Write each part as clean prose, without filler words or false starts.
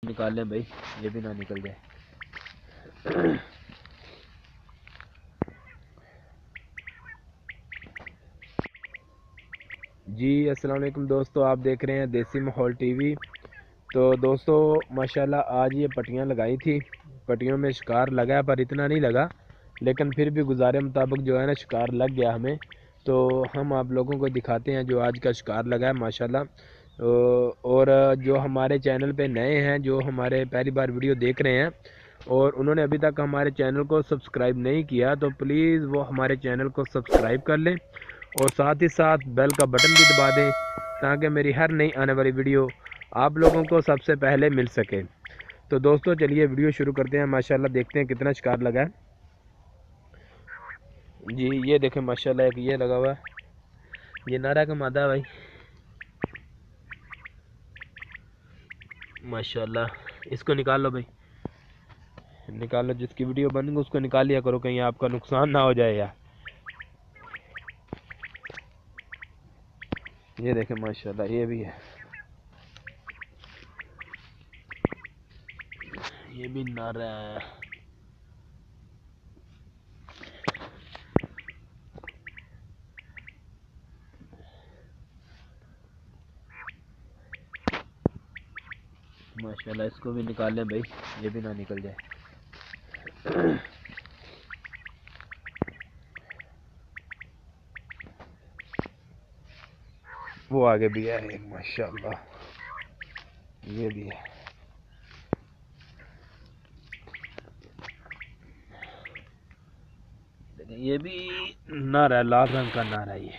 निकाल लें भाई, ये भी ना निकल जाए। जी अस्सलाम वालेकुम दोस्तों, आप देख रहे हैं देसी माहौल टीवी। तो दोस्तों माशाल्लाह आज ये पट्टियाँ लगाई थी, पट्टियों में शिकार लगा है पर इतना नहीं लगा, लेकिन फिर भी गुजारे मुताबिक जो है ना शिकार लग गया हमें। तो हम आप लोगों को दिखाते हैं जो आज का शिकार लगा है माशाल्लाह। और जो हमारे चैनल पे नए हैं, जो हमारे पहली बार वीडियो देख रहे हैं और उन्होंने अभी तक हमारे चैनल को सब्सक्राइब नहीं किया, तो प्लीज़ वो हमारे चैनल को सब्सक्राइब कर लें और साथ ही साथ बेल का बटन भी दबा दें, ताकि मेरी हर नई आने वाली वीडियो आप लोगों को सबसे पहले मिल सके। तो दोस्तों चलिए वीडियो शुरू करते हैं। माशाल्लाह देखते हैं कितना शिकार लगा है। जी ये देखें माशाल्लाह, एक ये लगा हुआ है, ये नारा का मादा है भाई माशाल्लाह। इसको निकाल लो भाई, निकाल लो, जिसकी वीडियो बन गई उसको निकाल लिया करो, कहीं आपका नुकसान ना हो जाए यार। ये देखें माशाल्लाह, ये भी है, ये भी नारा है। माशाल्लाह इसको भी निकाल लें भाई, ये भी ना निकल जाए। वो आगे भी है एक माशाल्लाह, ये भी है। ये भी नारा, लाल रंग का नारा ये।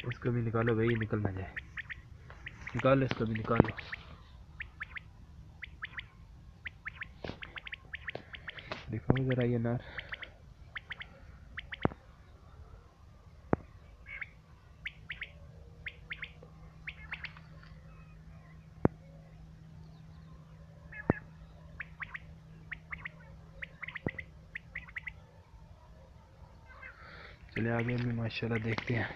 इसको भी निकालो भाई, निकल ना जाए, निकालो इसको भी निकालो। दिखाओ जरा ये नार। चले आगे भी माशाल्लाह देखते हैं।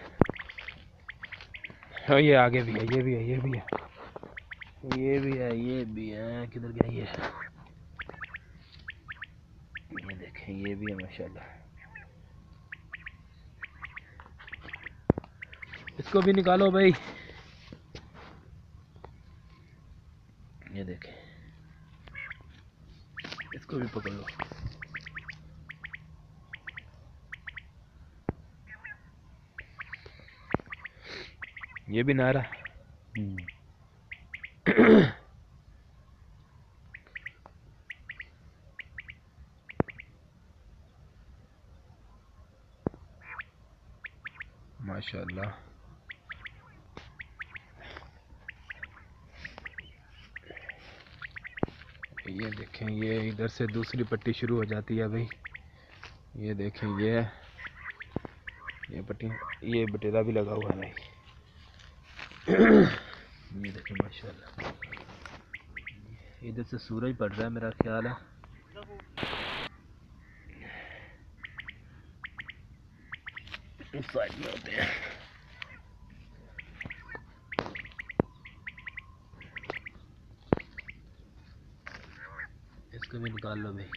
हाँ ये आगे भी है, ये भी है, ये भी है, ये भी है, ये भी है। किधर गया ये देखें, ये भी है माशाल्लाह। इसको भी निकालो भाई, ये देखें, इसको भी पकड़ लो। ये भी नारा। माशाल्लाह ये देखें, ये इधर से दूसरी पट्टी शुरू हो जाती है भाई। ये देखें, ये पट्टी, ये बटेरा भी लगा हुआ है भाई। ये देखें माशाल्लाह, इधर से सूरज पड़ रहा है मेरा ख्याल है। इस साइड में होते हैं। इसको भी निकाल लो भाई।